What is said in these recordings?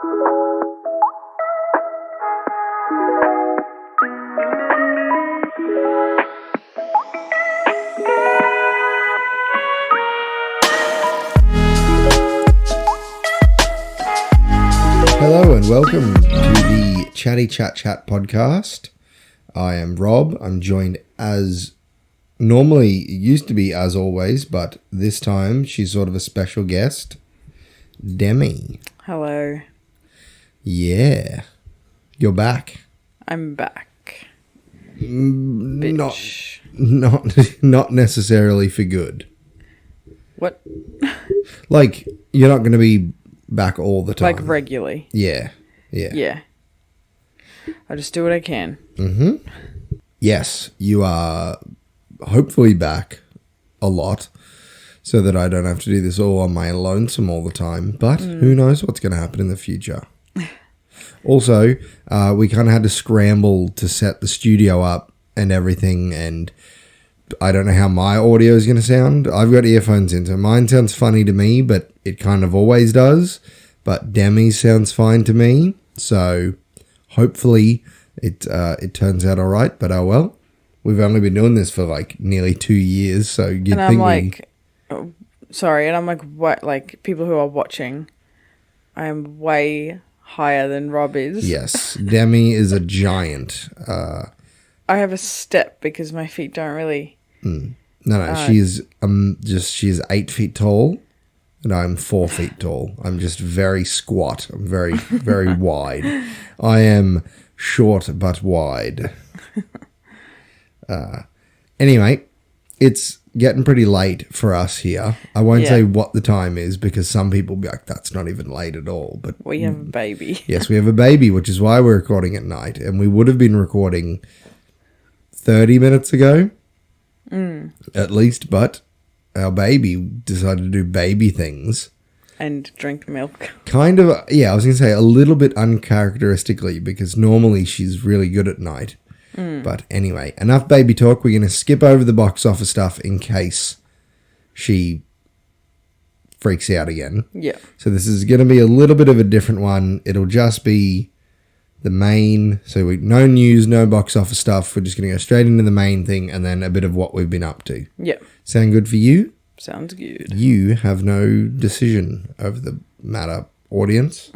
Hello and welcome to the Chatty Chat Chat podcast. I am Rob. I'm joined as normally, it used to be as always, but this time she's sort of a special guest, Demi. Hello. Yeah. You're back. I'm back. Not Bitch. not necessarily for good. What? Like, you're not going to be back all the time. Like regularly. Yeah. Yeah. I just do what I can. Mm-hmm. Yes, you are hopefully back a lot so that I don't have to do this all on my lonesome all the time. But who knows what's going to happen in the future. Also, we kind of had to scramble to set the studio up and everything, and I don't know how my audio is going to sound. I've got earphones in, so mine sounds funny to me, but it kind of always does. But Demi sounds fine to me, so hopefully it turns out all right. But oh well, we've only been doing this for like nearly 2 years, so you'd And think I'm like, sorry, and I'm like, what? Like people who are watching, I am way higher than Rob is. Yes, Demi is a giant. I have a step because my feet don't really. No, she's 8 feet tall, and I'm 4 feet tall. I'm just very squat. I'm very, very wide. I am short but wide. Anyway, it's getting pretty late for us here. I won't say what the time is because some people will be like, that's not even late at all. But We have a baby. yes, we have a baby, which is why we're recording at night. And we would have been recording 30 minutes ago, at least, but our baby decided to do baby things. And drink milk. Kind of, yeah, I was going to say a little bit uncharacteristically because normally she's really good at night. But anyway, enough baby talk. We're going to skip over the box office stuff in case she freaks out again. Yeah. So this is going to be a little bit of a different one. It'll just be the main. So no news, no box office stuff. We're just going to go straight into the main thing and then a bit of what we've been up to. Yeah. Sound good for you? Sounds good. You have no decision over the matter, audience.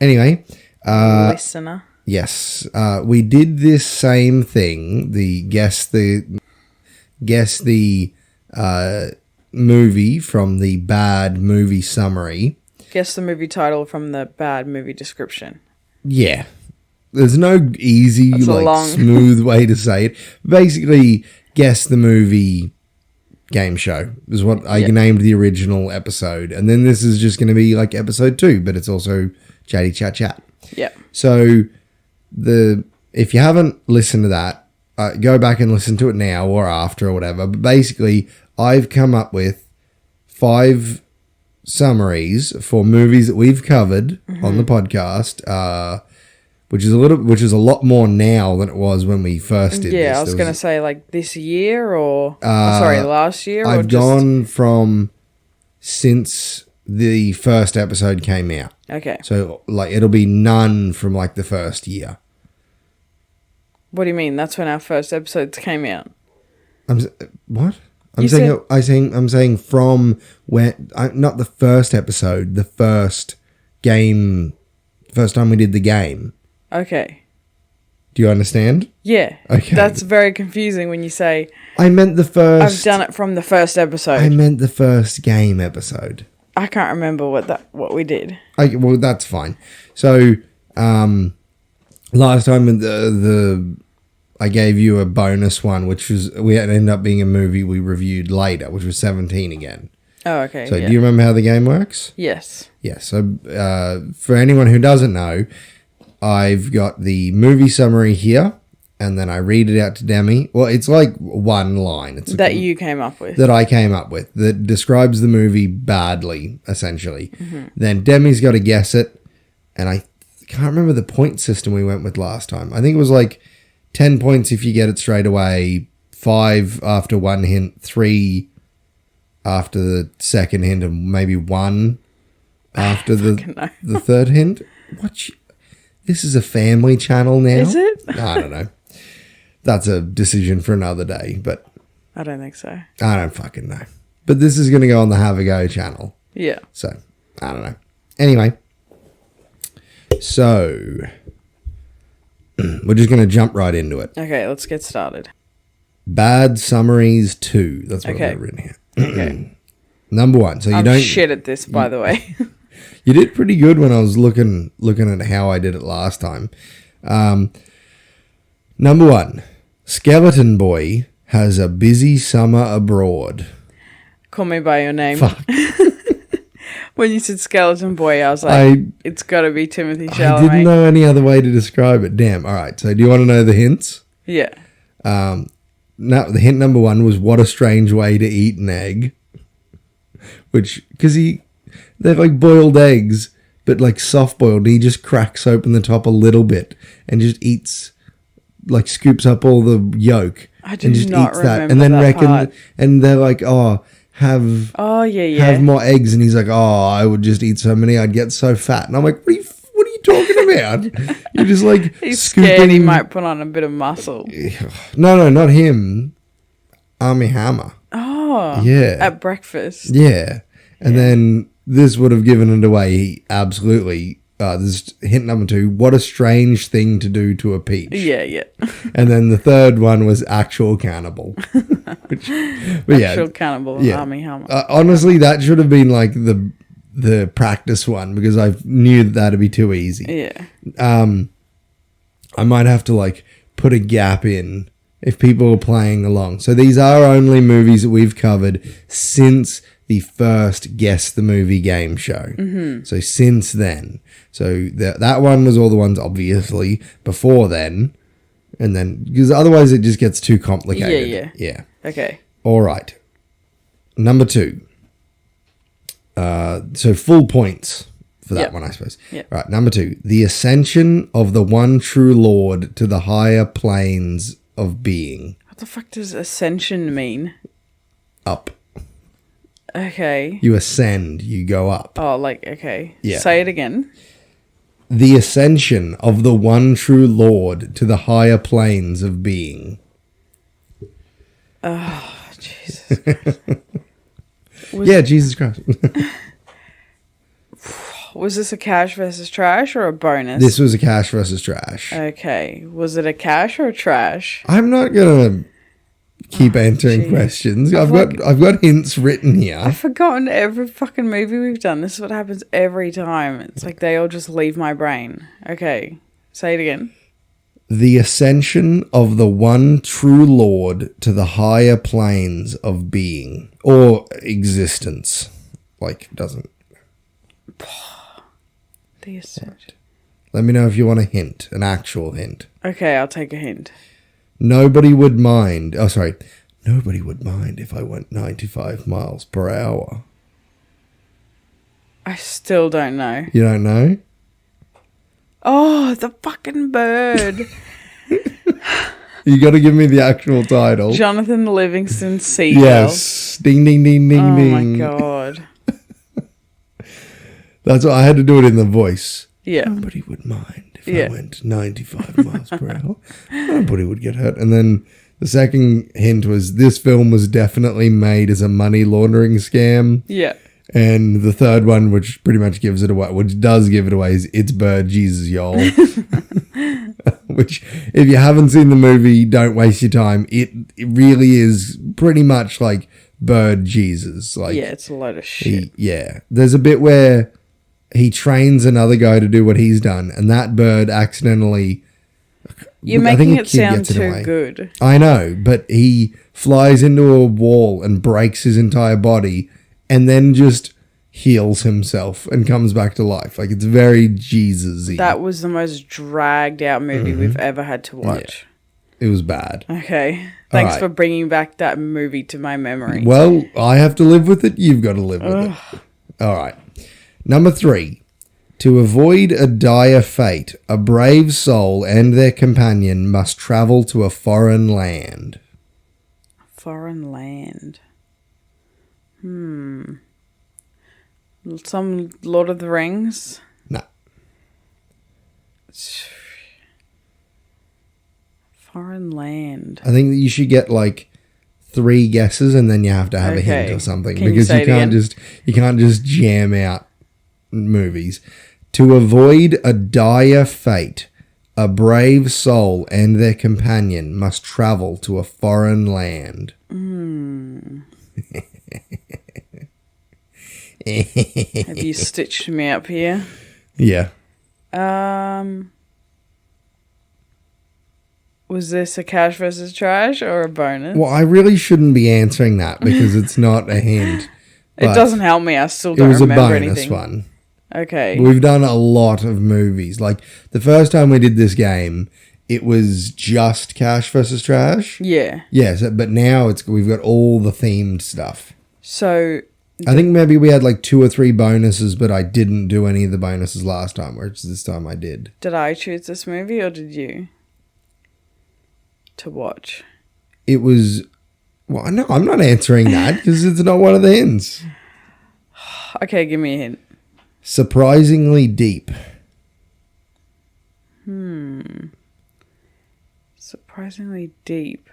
Anyway. Listener. Yes, we did this same thing. Guess the movie from the bad movie summary. Guess the movie title from the bad movie description. Yeah, there's no easy, smooth way to say it. Basically, guess the movie game show is what I named the original episode, and then this is just going to be like episode 2, but it's also Chatty Chat Chat. Yeah. So. If you haven't listened to that, go back and listen to it now or after or whatever. But basically, I've come up with 5 summaries for movies that we've covered on the podcast, which is a lot more now than it was when we first did this. Yeah, I was going to say like this year or last year. I've gone from since the first episode came out. Okay. So like it'll be none from like the first year. What do you mean? That's when our first episodes came out. What? I'm saying from when, not the first episode, the first time we did the game. Okay. Do you understand? Yeah. Okay. That's very confusing when you say, I meant the first. I've done it from the first episode. I meant the first game episode. I can't remember what we did. Well, that's fine. So, last time I gave you a bonus one, which was ended up being a movie we reviewed later, which was 17 again. Oh, okay. So do you remember how the game works? Yes. Yeah. So for anyone who doesn't know, I've got the movie summary here, and then I read it out to Demi. Well, it's like one line. It's that you came up with. That I came up with that describes the movie badly, essentially. Mm-hmm. Then Demi's got to guess it, and I can't remember the point system we went with last time. I think it was like 10 points if you get it straight away, 5 after one hint, 3 after the second hint, and maybe 1 after Fucking no. the third hint? This is a family channel now? Is it? I don't know. That's a decision for another day, but I don't think so. I don't fucking know. But this is going to go on the Have a Go channel. Yeah. So, I don't know. Anyway. So, we're just going to jump right into it. Okay, let's get started. Bad Summaries 2. That's what Okay. I've got written here. Okay. Number 1. So I'm shit at this, by the way. You did pretty good when I was looking at how I did it last time. Number 1. Skeleton Boy has a busy summer abroad. Call me by your name. Fuck. When you said Skeleton Boy, I was like, it's got to be Timothy Chalamet. I didn't know any other way to describe it. Damn. All right. So do you want to know the hints? Yeah. No, the hint number 1 was what a strange way to eat an egg. Because they're like boiled eggs, but like soft boiled. He just cracks open the top a little bit and just eats, like scoops up all the yolk. I do not remember and then that part. And they're like, have more eggs. And he's like, I would just eat so many, I'd get so fat. And I'm like, what are you talking about? You're just like he's scared he might put on a bit of muscle. No, not him. Army Hammer. Oh. Yeah. At breakfast. Yeah. And then this would have given it away. He absolutely. This is hint number 2. What a strange thing to do to a peach. Yeah. And then the third one was actual cannibal. Actual cannibal. Yeah. Army Hammer. Honestly, that should have been like the practice one because I knew that'd be too easy. Yeah. I might have to like put a gap in if people are playing along. So these are only movies that we've covered since the first Guess the Movie game show. Mm-hmm. So since then. So that one was all the ones obviously before then. And then, because otherwise it just gets too complicated. Yeah. Okay. All right. Number 2. So full points for that one, I suppose. Yep. Right. Number 2. The ascension of the one true Lord to the higher planes of being. What the fuck does ascension mean? Up. Okay. You ascend. You go up. Oh, like, okay. Yeah. Say it again. The ascension of the one true Lord to the higher planes of being. Oh, Jesus Christ. Yeah, Jesus Christ. Was this a cash versus trash or a bonus? This was a cash versus trash. Okay. Was it a cash or a trash? I'm not going to keep answering questions. I've got hints written here. I've forgotten every fucking movie we've done. This is what happens every time. It's like they all just leave my brain. Okay. Say it again. The ascension of the one true Lord to the higher planes of being or existence. Like, doesn't. The ascension. Let me know if you want a hint, an actual hint. Okay, I'll take a hint. Nobody would mind. Oh, sorry. Nobody would mind if I went 95 miles per hour. I still don't know. You don't know? Oh, the fucking bird. You got to give me the actual title. Jonathan Livingston Seagull. Yes. Ding, ding, ding, ding, oh ding. Oh my God. That's what I had to do it in the voice. Yeah. Nobody would mind if I went 95 miles per hour. Nobody would get hurt. And then the second hint was this film was definitely made as a money laundering scam. Yeah. And the third one, which pretty much gives it away, which does give it away, is It's Bird Jesus, y'all. Which, if you haven't seen the movie, don't waste your time. It really is pretty much like Bird Jesus. Like, yeah, it's a load of shit. There's a bit where he trains another guy to do what he's done, and that bird accidentally... You're making it sound too good. I know, but he flies into a wall and breaks his entire body and then just heals himself and comes back to life. Like, it's very Jesus-y. That was the most dragged out movie we've ever had to watch. Yeah. It was bad. Okay. Thanks for bringing back that movie to my memory. Well, I have to live with it. You've got to live with it. All right. Number 3. To avoid a dire fate, a brave soul and their companion must travel to a foreign land. Foreign land. Some Lord of the Rings. No. Foreign land. I think that you should get like 3 guesses and then you have to have a hint or something. Can you because say it again? you can't just jam out movies. To avoid a dire fate, a brave soul and their companion must travel to a foreign land. Have you stitched me up here? Yeah. Was this a cash versus trash or a bonus? Well, I really shouldn't be answering that because it's not a hint. It doesn't help me. I still don't remember anything. It was a bonus one. Okay. We've done a lot of movies. Like, the first time we did this game, it was just cash versus trash. Yeah. Yes, but now we've got all the themed stuff. So I think maybe we had like 2 or 3 bonuses, but I didn't do any of the bonuses last time, whereas this time I did. Did I choose this movie or did you? To watch. It was... Well, no, I'm not answering that because it's not one of the hints. Okay, give me a hint. Surprisingly deep. Surprisingly deep.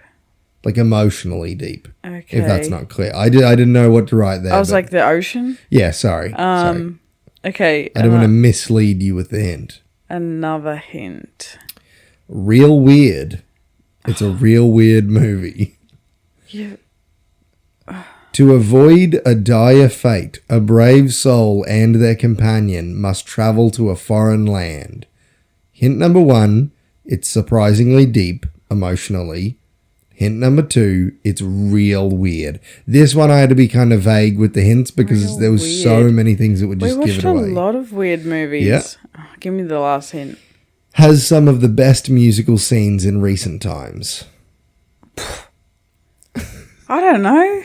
Like emotionally deep. Okay. If that's not clear. I didn't know what to write there. I was like the ocean? Yeah, sorry. Sorry. Okay. I don't want to mislead you with the hint. Another hint. Real weird. It's a real weird movie. Yeah. To avoid a dire fate, a brave soul and their companion must travel to a foreign land. Hint number 1, it's surprisingly deep, emotionally. Hint number 2, it's real weird. This one I had to be kind of vague with the hints because there was so many things that would just give it away. We watched a lot of weird movies. Yeah. Oh, give me the last hint. Has some of the best musical scenes in recent times. I don't know.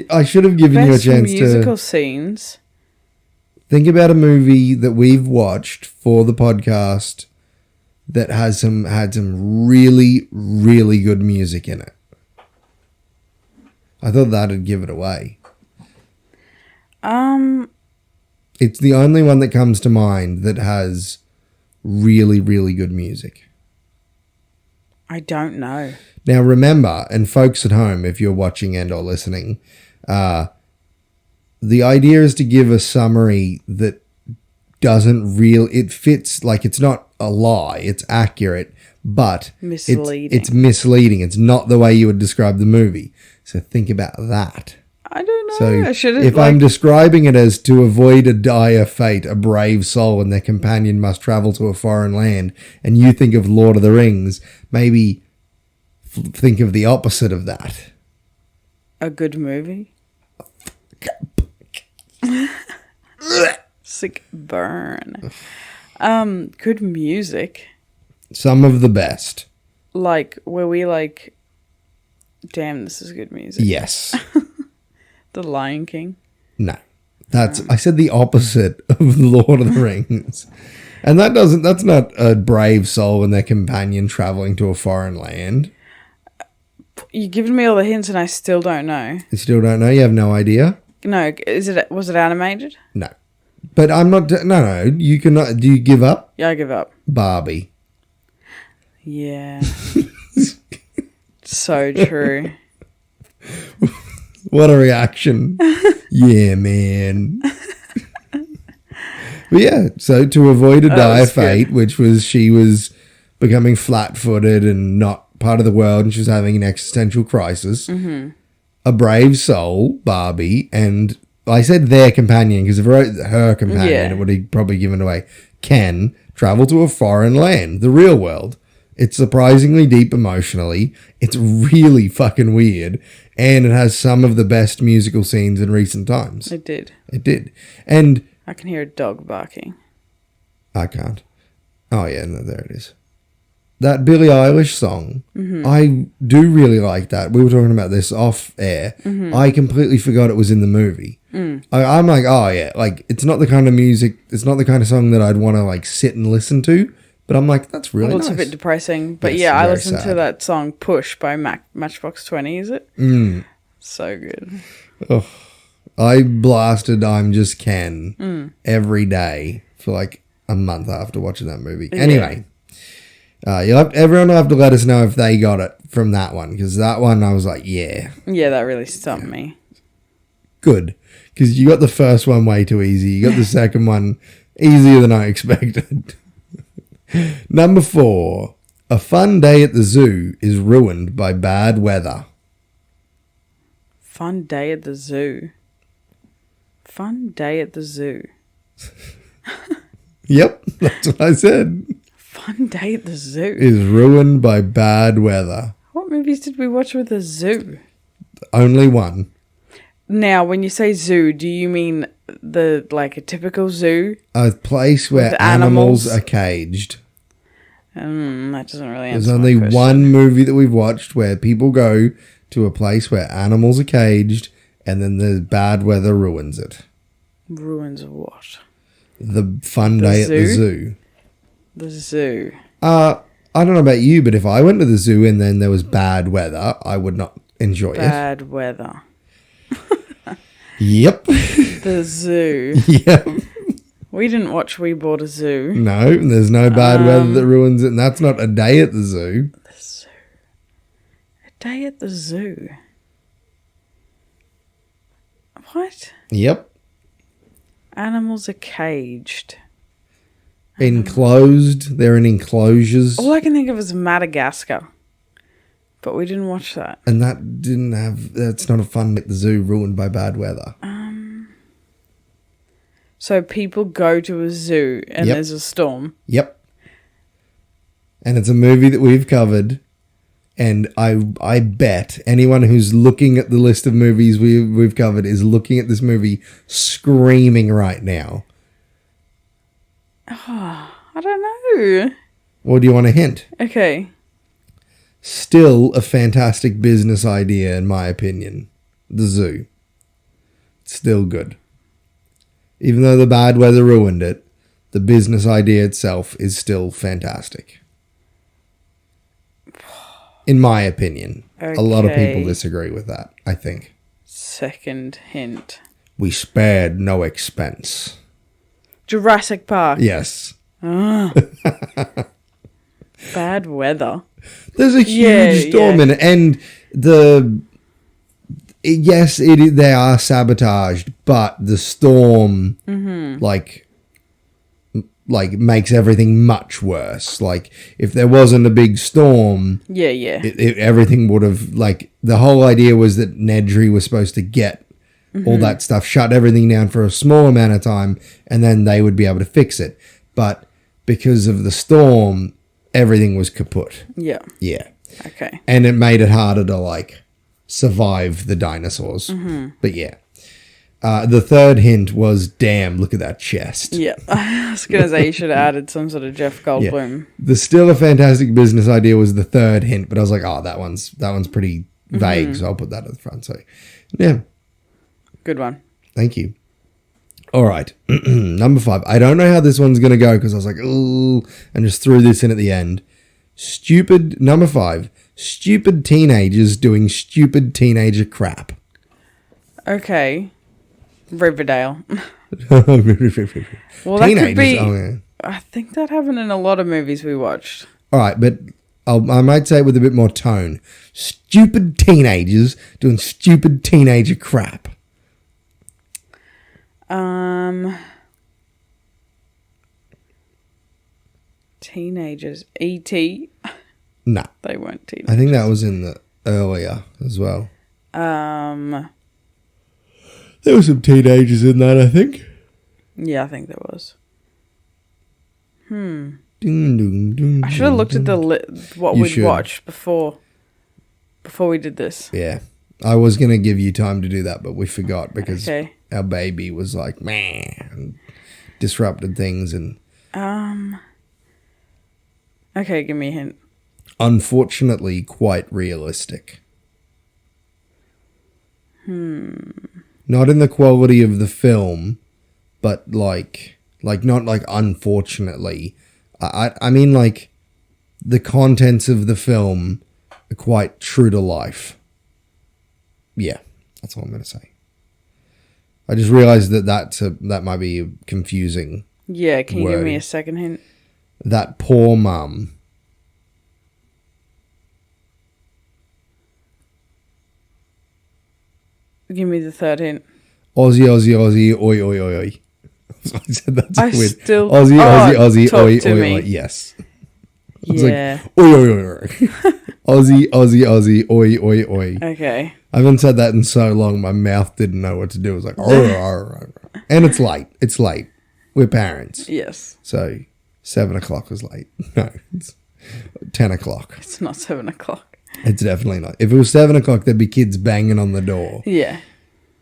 I should have given you a chance to... musical scenes. Think about a movie that we've watched for the podcast that had some really, really good music in it. I thought that'd give it away. It's the only one that comes to mind that has really, really good music. I don't know. Now remember, and folks at home, if you're watching and or listening, the idea is to give a summary that it fits, like it's not a lie, it's accurate, but misleading. It's misleading. It's not the way you would describe the movie. So think about that. I don't know. So if I'm describing it as to avoid a dire fate, a brave soul and their companion must travel to a foreign land, and you think of Lord of the Rings, maybe think of the opposite of that. A good movie? Sick burn. Good music. Some of the best. Like, were we like, damn, this is good music? Yes. The Lion King? No. I said the opposite of Lord of the Rings. And that's not a brave soul and their companion traveling to a foreign land. You've given me all the hints and I still don't know. You still don't know? You have no idea? No. Was it animated? No. But I'm not... No. You cannot... Do you give up? Yeah, I give up. Barbie. Yeah. So true. What a reaction. Yeah, man. But yeah, so to avoid a dire fate, which was she was becoming flat-footed and not part of the world and she was having an existential crisis, a brave soul, Barbie, and I said their companion because if I wrote her companion, it would have probably given away, can travel to a foreign land, the real world. It's surprisingly deep emotionally. It's really fucking weird. And it has some of the best musical scenes in recent times. It did. And I can hear a dog barking. I can't. Oh, yeah, no, there it is. That Billie Eilish song, I do really like that. We were talking about this off air. I completely forgot it was in the movie. I'm like, oh, yeah, like, it's not the kind of music, it's not the kind of song that I'd want to, like, sit and listen to. But I'm like, that's really nice. It's a bit depressing. But yeah, I listened to that song Push by Matchbox 20, is it? So good. Oh, I blasted I'm Just Ken every day for like a month after watching that movie. Yeah. Anyway, everyone will have to let us know if they got it from that one, because that one I was like, yeah. Yeah, that really stumped me. Good, because you got the first one way too easy. You got the second one easier than I expected. Number 4. A fun day at the zoo is ruined by bad weather. Fun day at the zoo. Fun day at the zoo. Yep, that's what I said. Fun day at the zoo. Is ruined by bad weather. What movies did we watch with a zoo? Only one. Now, when you say zoo, do you mean a typical zoo? A place where With animals animals? are caged. That doesn't really answer There's my only question. one movie that we've watched where people go to a place where animals are caged, and then the bad weather ruins it. Ruins of what? The fun day at the zoo. The zoo. I don't know about you, but if I went to the zoo and then there was bad weather, I would not enjoy Bad weather. it. Yep. The zoo. Yep. We didn't watch We Bought a Zoo. No, there's no bad weather that ruins it, and that's not a day at the zoo. The zoo. A day at the zoo. What? Yep. Animals are caged. Enclosed. They're in enclosures. All I can think of is Madagascar. But we didn't watch that. And that's not a fun at the zoo ruined by bad weather. So people go to a zoo and Yep. there's a storm. Yep. And it's a movie that we've covered. And I bet anyone who's looking at the list of movies we've covered is looking at this movie screaming right now. I don't know. Or do you want a hint? Okay. Still a fantastic business idea, in my opinion. The zoo. Still good. Even though the bad weather ruined it, the business idea itself is still fantastic. In my opinion. A lot of people Okay. disagree with that, I think. Second hint. We spared no expense. Jurassic Park. Yes. Bad weather. There's a huge storm in it. And they are sabotaged, but the storm like makes everything much worse. Like if there wasn't a big storm, Yeah. everything would have, like, the whole idea was that Nedry was supposed to get all that stuff, shut everything down for a small amount of time, and then they would be able to fix it. But because of the storm, everything was kaput. Yeah. Yeah. Okay. And it made it harder to, like, survive the dinosaurs. But yeah. The third hint was, damn, look at that chest. Yeah. I was going to say you should have added some sort of Jeff Goldblum. The still a fantastic business idea was the third hint, but I was like, oh, that one's pretty vague, so I'll put that at the front. So, yeah. Good one. Thank you. All right. Number 5. I don't know how this one's going to go because I was like, ooh, and just threw this in at the end. Number 5. Stupid teenagers doing stupid teenager crap. Okay. Riverdale. Well, that could be... Oh, yeah. I think that happened in a lot of movies we watched. All right, but I might say it with a bit more tone. Stupid teenagers doing stupid teenager crap. Teenagers. E.T. Nah. They weren't teenagers. I think that was in the earlier as well. There were some teenagers in that, I think. Yeah, I think there was. Ding, ding, ding, I should have looked at what You we'd should. watched before we did this. Yeah. I was going to give you time to do that, but we forgot because Okay. our baby was like, meh, and disrupted things. And Okay, give me a hint. unfortunately quite realistic. Not in the quality of the film, but like not like unfortunately. I mean, like, the contents of the film are quite true to life. Yeah, that's all I'm going to say. I just realised that might be confusing. Yeah, can you give me wording. a second hint? That poor mum. Give me the third hint. Aussie, Aussie, Aussie, oi, oi, oi, oi. I said that I with still... Aussie, Aussie, Aussie, talk oi, to oi, me. oi. Yes. Yeah. Oi, oi, oi, oi. Aussie, Aussie, Aussie, oi, oi, oi. Okay. I haven't said that in so long, my mouth didn't know what to do. It was like, and it's late. It's late. We're parents. Yes. So 7 o'clock was late. No, it's 10 o'clock. It's not 7 o'clock. It's definitely not. If it was 7 o'clock, there'd be kids banging on the door. Yeah.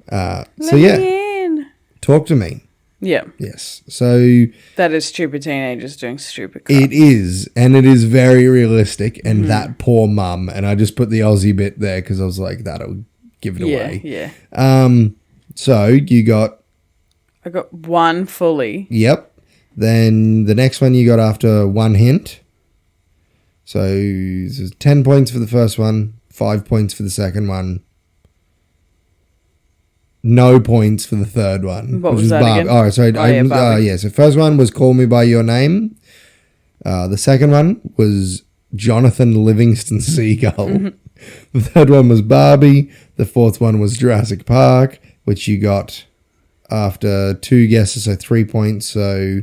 So yeah, talk to me. Yeah. Yes. So That is stupid teenagers doing stupid crap. it is, and it is very realistic. And that poor mum, and I just put the Aussie bit there because I was like, that'll give it away. Yeah. So you got, I got one fully. yep. Then the next one you got after one hint. So this is 10 points for the first one, 5 points for the second one. No points for the third one. What was that again? Oh, sorry. Barbie. Yeah, so first one was Call Me By Your Name. The second one was Jonathan Livingston Seagull. The third one was Barbie. The fourth one was Jurassic Park, which you got after 2 guesses, so 3 points. So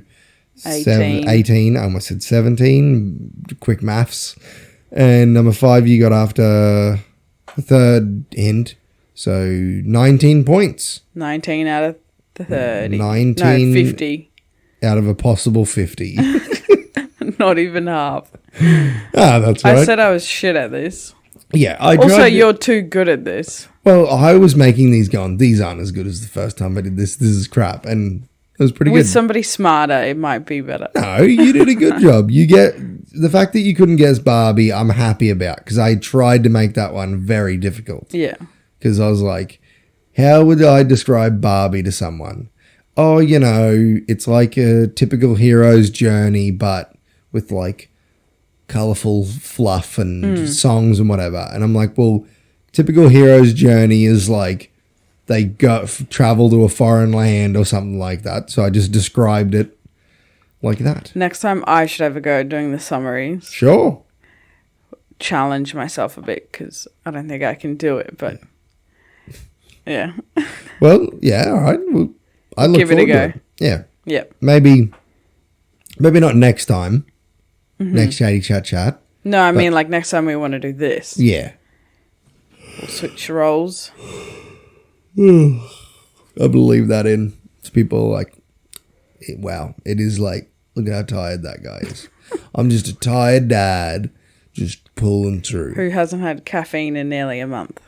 18. I almost said 17. Quick maths. And number 5 you got after the third hint. So 19 points. 19 out of the 30. 19 No, 50. out of a possible 50. Not even half. That's right. I said I was shit at this. Yeah, I Also, tried. you're too good at this. Well, I was making these going, these aren't as good as the first time I did this. This is crap. And it was pretty With good. somebody smarter, it might be better. No, you did a good job. You get the fact that you couldn't guess Barbie, I'm happy about because I tried to make that one very difficult. Yeah. Because I was like, how would I describe Barbie to someone? Oh, it's like a typical hero's journey, but with like colourful fluff and songs and whatever. And I'm like, well, typical hero's journey is like they travel to a foreign land or something like that. So I just described it like that. Next time I should have a go at doing the summaries. Sure. Challenge myself a bit because I don't think I can do it, but yeah. Well, yeah, all right. Well, I look Give it a forward to go. it. Yeah. Yep. Maybe not next time. Next Chatty Chat Chat. No, I mean like next time we want to do this. Yeah. We'll switch roles. I believe that in. So people are like, wow, it is like, look at how tired that guy is. I'm just a tired dad, just pulling through. Who hasn't had caffeine in nearly a month?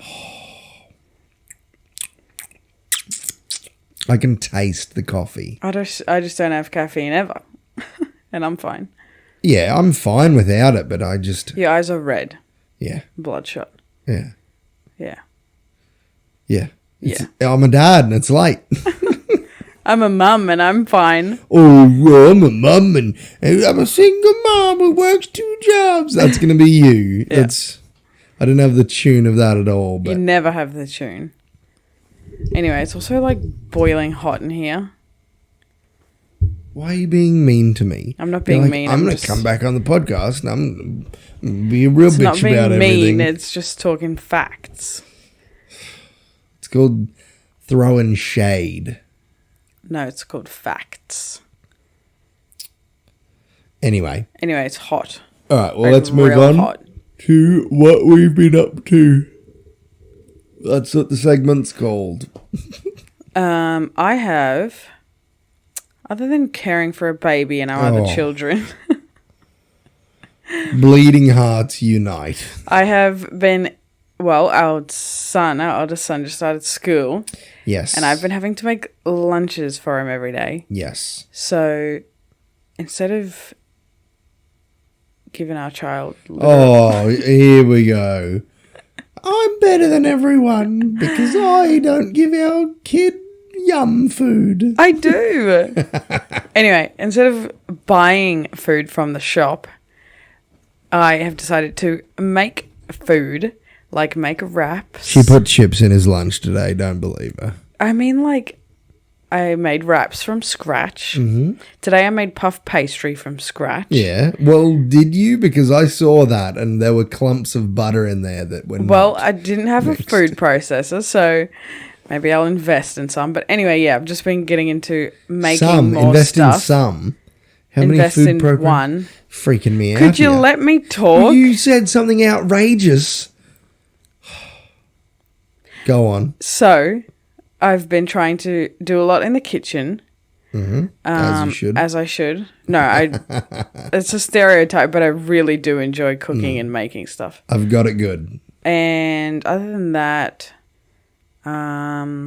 I can taste the coffee. I just don't have caffeine ever. And I'm fine. Yeah, I'm fine without it, but I just... Your eyes are red. Yeah. Bloodshot. Yeah. Yeah. Yeah. Yeah. I'm a dad and it's late. I'm a mum and I'm fine. Oh, I'm a mum and I'm a single mum who works 2 jobs. That's going to be you. Yeah. I don't have the tune of that at all. But You never have the tune. Anyway, it's also like boiling hot in here. why are you being mean to me? I'm not being mean. I'm going to come back on the podcast and I'm gonna be a real bitch about everything. It's not being mean. It's just talking facts. It's called throwing shade. No, it's called facts. Anyway, it's hot. all right. Well, Like, let's move real on hot. to what we've been up to. That's what the segment's called. I have, other than caring for a baby and our other children, Bleeding hearts unite. I have been, our eldest son just started school. Yes. And I've been having to make lunches for him every day. Yes. So instead of giving our child... Here we go. I'm better than everyone because I don't give our kid yum food. I do. Anyway, instead of buying food from the shop, I have decided to make food, like make wraps. She put chips in his lunch today, don't believe her. I mean, like, I made wraps from scratch. Mm-hmm. Today I made puff pastry from scratch. Yeah. Well, did you? Because I saw that and there were clumps of butter in there that were Well, not I didn't have mixed. a food processor, so maybe I'll invest in some. But anyway, yeah, I've just been getting into making more invest stuff. in some. How Invest many food in programs? one. Freaking me out. Could you here. let me talk? Well, you said something outrageous. Go on. So, I've been trying to do a lot in the kitchen. Mm-hmm. As you should. As I should. No, it's a stereotype, but I really do enjoy cooking and making stuff. I've got it good. And other than that, not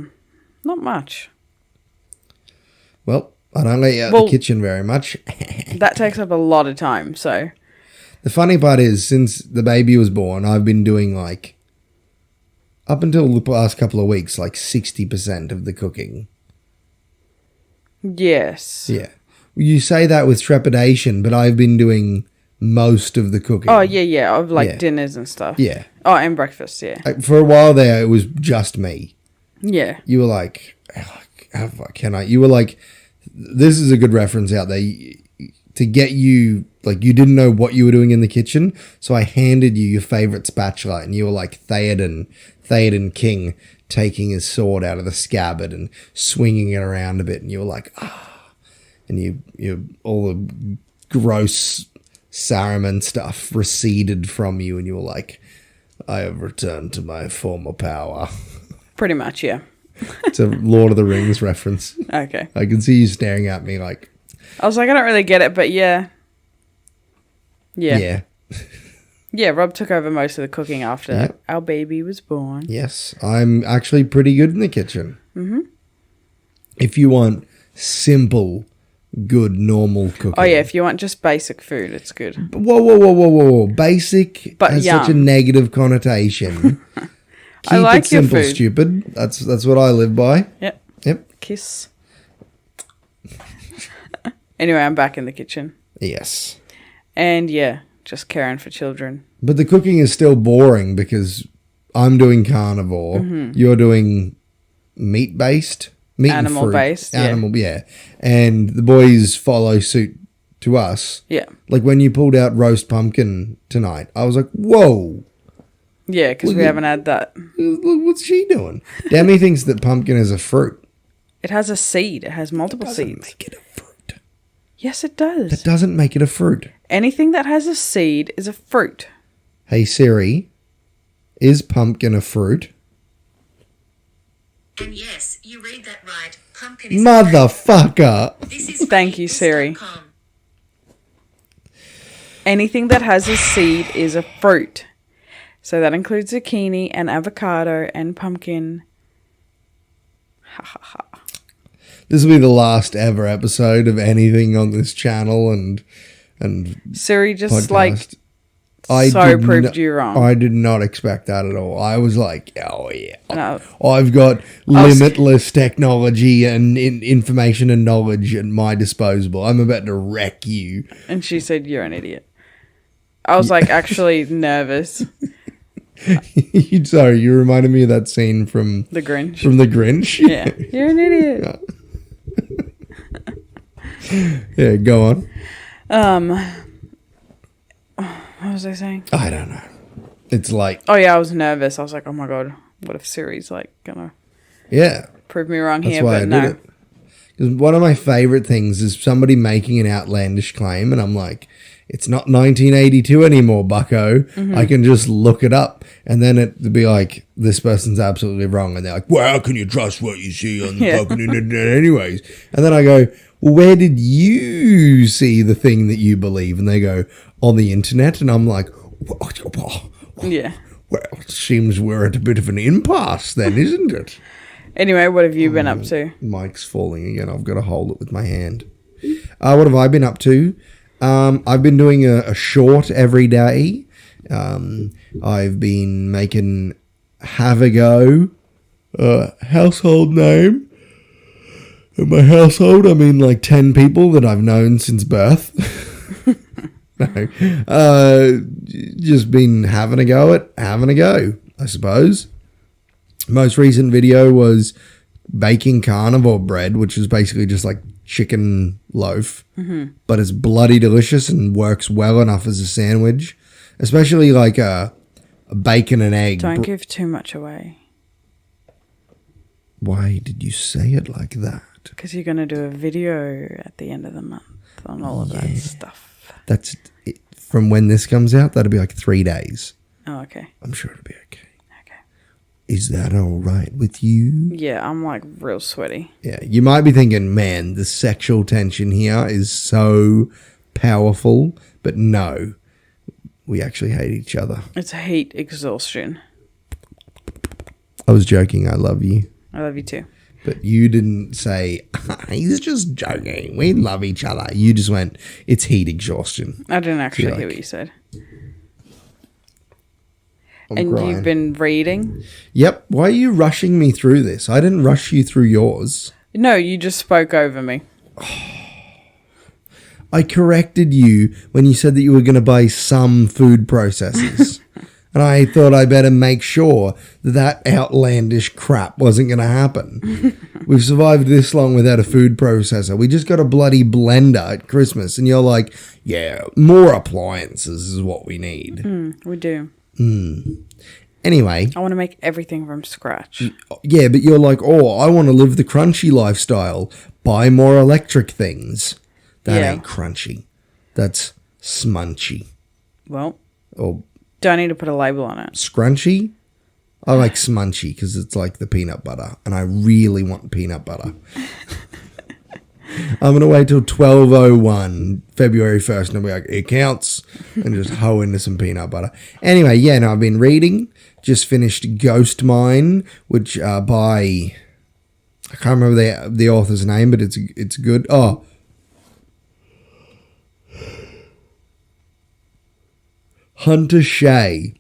much. Well, I don't let you out the kitchen very much. That takes up a lot of time, so. The funny part is, since the baby was born, I've been doing like, up until the past couple of weeks, like 60% of the cooking. Yes. Yeah. You say that with trepidation, but I've been doing most of the cooking. Oh, yeah, of like Yeah. dinners and stuff. Yeah. Oh, and breakfast, yeah. For a while there, it was just me. Yeah. You were like, how far can I? You were like, this is a good reference out there. To get you, like, you didn't know what you were doing in the kitchen, so I handed you your favorite spatula, and you were like Theoden King, taking his sword out of the scabbard and swinging it around a bit, and you were like, and you all the gross Saruman stuff receded from you, and you were like, I have returned to my former power. Pretty much, yeah. It's a Lord of the Rings reference. Okay. I can see you staring at me like... I was like, I don't really get it, but yeah. Yeah. Yeah, Rob took over most of the cooking after our baby was born. Yes, I'm actually pretty good in the kitchen. Mm-hmm. If you want simple, good, normal cooking. Oh, yeah, if you want just basic food, it's good. Whoa. Basic But has yum. such a negative connotation. Keep I like it your simple, food. stupid. That's what I live by. Yep. Kiss. Anyway, I'm back in the kitchen. Yes. And yeah, just caring for children. But the cooking is still boring because I'm doing carnivore. Mm-hmm. You're doing meat-based? Meat Animal and fruit. based, Animal, yeah. And the boys follow suit to us. Yeah. Like when you pulled out roast pumpkin tonight, I was like, whoa. Yeah, because we haven't had that. Look, what's she doing? Demi thinks that pumpkin is a fruit. It has a seed. It has multiple Doesn't seeds. make it a fruit. Yes, it does. That doesn't make it a fruit. Anything that has a seed is a fruit. Hey Siri, is pumpkin a fruit? And yes, you read that right. Pumpkin is Motherfucker. This is Thank you, Siri. Anything that has a seed is a fruit. So that includes zucchini and avocado and pumpkin. Ha ha ha. This will be the last ever episode of anything on this channel and Siri just podcast. proved you wrong. I did not expect that at all. I was like, oh yeah, No. I've got limitless technology and information and knowledge at my disposal. I'm about to wreck you. And she said, you're an idiot. I was like actually nervous. Sorry, you reminded me of that scene from The Grinch. From The Grinch. Yeah, you're an idiot. Yeah, go on. What was I saying? I don't know. It's like, Oh yeah, I was nervous. I was like, oh my god, what if Siri's like gonna yeah, prove me wrong that's here? why But I no. did it. Because one of my favorite things is somebody making an outlandish claim, and I'm like, it's not 1982 anymore, bucko. Mm-hmm. I can just look it up, and then it'd be like, this person's absolutely wrong, and they're like, well, how can you trust what you see on the Yeah. fucking internet anyways? And then I go, well, where did you see the thing that you believe? And they go, on the internet, and I'm like, Yeah. well, it seems we're at a bit of an impasse then, isn't it? Anyway, what have you been up to? Mike's falling again. I've got to hold it with my hand. What have I been up to? I've been doing a short every day. I've been making Have a Go, household name. In my household, I mean like 10 people that I've known since birth. No. Just been having a go, I suppose. Most recent video was baking carnivore bread, which is basically just like chicken loaf, but it's bloody delicious and works well enough as a sandwich, especially like a bacon and egg. Don't give too much away. Why did you say it like that? Because you're going to do a video at the end of the month on all of that stuff. That's it. From when this comes out, that'll be like 3 days. Oh, okay. I'm sure it'll be okay. Okay. Is that all right with you? Yeah, I'm like real sweaty. Yeah, you might be thinking, man, the sexual tension here is so powerful, but no, we actually hate each other. It's heat exhaustion. I was joking, I love you. I love you too. But you didn't say, he's just joking, we love each other. You just went, it's heat exhaustion. I didn't actually You're hear like, what you said. I'm crying. You've been reading? Yep. Why are you rushing me through this? I didn't rush you through yours. No, you just spoke over me. I corrected you when you said that you were going to buy some food processors. And I thought I better make sure that outlandish crap wasn't going to happen. We've survived this long without a food processor. We just got a bloody blender at Christmas. And you're like, yeah, more appliances is what we need. We do. Anyway. I want to make everything from scratch. Yeah, but you're like, oh, I want to live the crunchy lifestyle. Buy more electric things. That ain't crunchy. That's smunchy. Well, Or don't need to put a label on it. scrunchy? I like smunchy because it's like the peanut butter. And I really want peanut butter. I'm going to wait till 12:01, February 1st, and I'll be like, it counts, and just hoe into some peanut butter. Anyway, yeah, no, I've been reading, just finished Ghost Mine, which by, I can't remember the author's name, but it's good. Oh, Hunter Shea.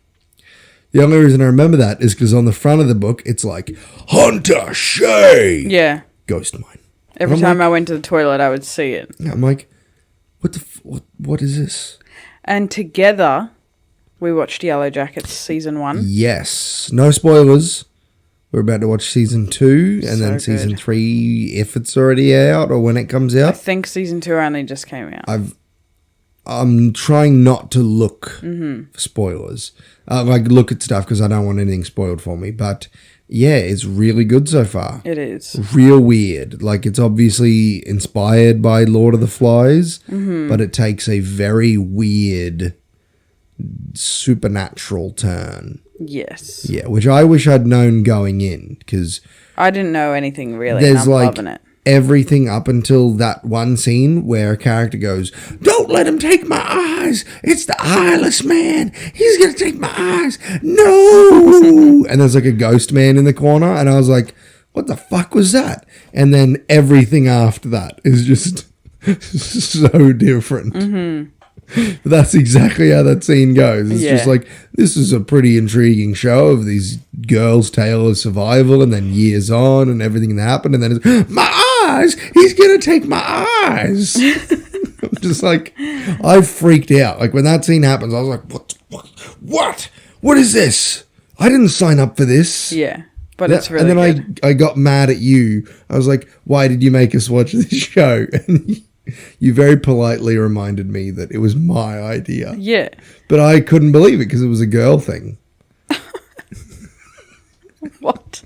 The only reason I remember that is because on the front of the book, it's like, Hunter Shea! Yeah. Ghost Mine. Every time I went to the toilet, I would see it. I'm like, what is this? And together, we watched Yellow Jackets season 1. Yes. No spoilers. We're about to watch season 2 and then So season good. 3 if it's already out or when it comes I out. think season 2 only just came out. I'm trying not to look for spoilers. Like look at stuff because I don't want anything spoiled for me. But yeah, it's really good so far. It is. Real weird. Like it's obviously inspired by Lord of the Flies, but it takes a very weird supernatural turn. Yes. Yeah, which I wish I'd known going in because I didn't know anything really, and there's I'm like loving it. everything up until that one scene where a character goes, "Don't let him take my eyes. It's the eyeless man. He's going to take my eyes. No." And there's like a ghost man in the corner. And I was like, what the fuck was that? And then everything after that is just so different. But that's exactly how that scene goes. It's just like, this is a pretty intriguing show of these girls' tale of survival and then years on and everything that happened. And then it's, my eyes! He's going to take my eyes! I'm just like, I freaked out. Like when that scene happens, I was like, what? What is this? I didn't sign up for this. Yeah, but it's really and then good. I got mad at you. I was like, why did you make us watch this show? And you very politely reminded me that it was my idea. Yeah. But I couldn't believe it because it was a girl thing. What?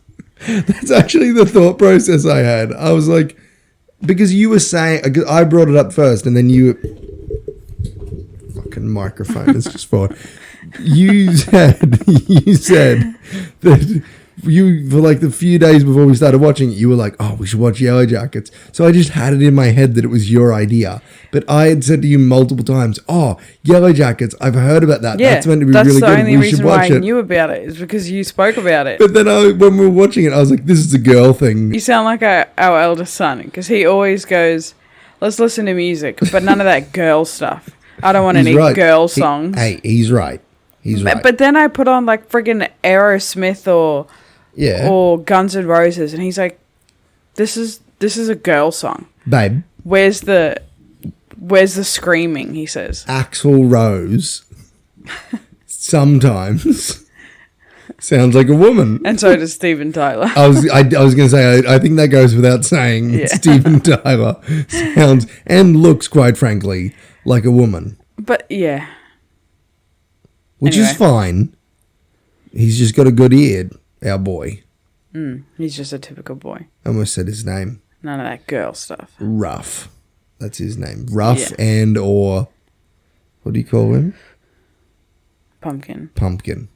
That's actually the thought process I had. I was like, because you were saying, I brought it up first and then you, fucking microphone is just for, you said that you, for like the few days before we started watching it, you were like, oh, we should watch Yellow Jackets. So I just had it in my head that it was your idea. But I had said to you multiple times, oh, Yellow Jackets, I've heard about that. Yeah, that's meant to be really good. That's the only We should reason why watch I it. knew about it is because you spoke about it. But then when we were watching it, I was like, this is a girl thing. You sound like our eldest son because he always goes, let's listen to music, but none of that girl stuff. I don't want any girl songs. Hey, he's right. He's right. But then I put on like friggin' Aerosmith or Guns N' Roses, and he's like, "This is a girl song, babe. Where's the screaming?" He says. Axl Rose sometimes Sounds like a woman. And so does Steven Tyler. I was going to say, I think that goes without saying. Yeah. Steven Tyler sounds and looks, quite frankly, like a woman. But, yeah. Which Anyway. is fine. He's just got a good ear, our boy. He's just a typical boy. I almost said his name. None of that girl stuff. Rough. That's his name. Rough Yeah. and or... What do you call him? Pumpkin. Pumpkin.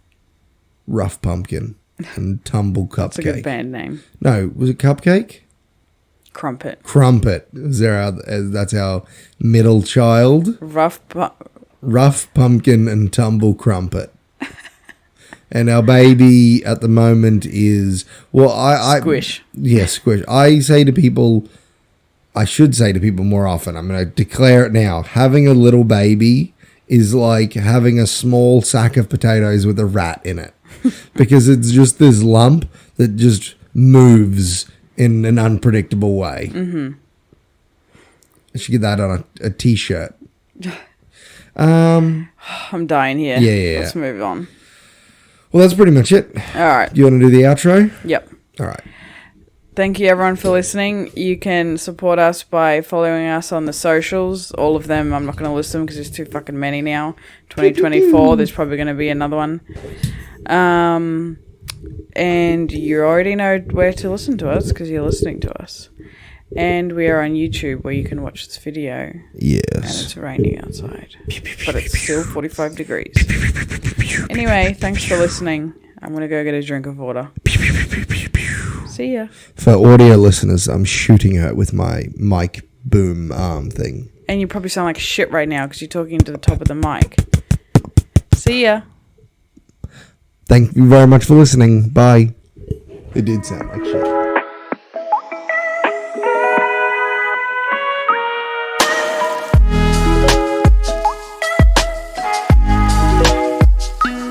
Rough Pumpkin. And Tumble Cupcake. That's a good band name. No, was it Cupcake? Crumpet. Crumpet. That's our middle child. Rough Pumpkin and Tumble Crumpet. And our baby at the moment is... Well, Squish. Yeah, Squish. I should say to people more often, I'm going to declare it now. Having a little baby is like having a small sack of potatoes with a rat in it. Because it's just this lump that just moves in an unpredictable way. Mm-hmm. I should get that on a t-shirt. I'm dying here. Yeah. Let's move on. Well, that's pretty much it. All right. Do you want to do the outro? Yep. All right. Thank you, everyone, for listening. You can support us by following us on the socials. All of them. I'm not going to list them because there's too fucking many now. 2024, there's probably going to be another one. And you already know where to listen to us because you're listening to us. And we are on YouTube where you can watch this video. And Yes. it's raining outside. But it's still 45 degrees. Anyway, thanks for listening. I'm going to go get a drink of water. See ya. For audio listeners, I'm shooting her with my mic boom arm thing. And you probably sound like shit right now because you're talking to the top of the mic. See ya. Thank you very much for listening. Bye. It did sound like shit.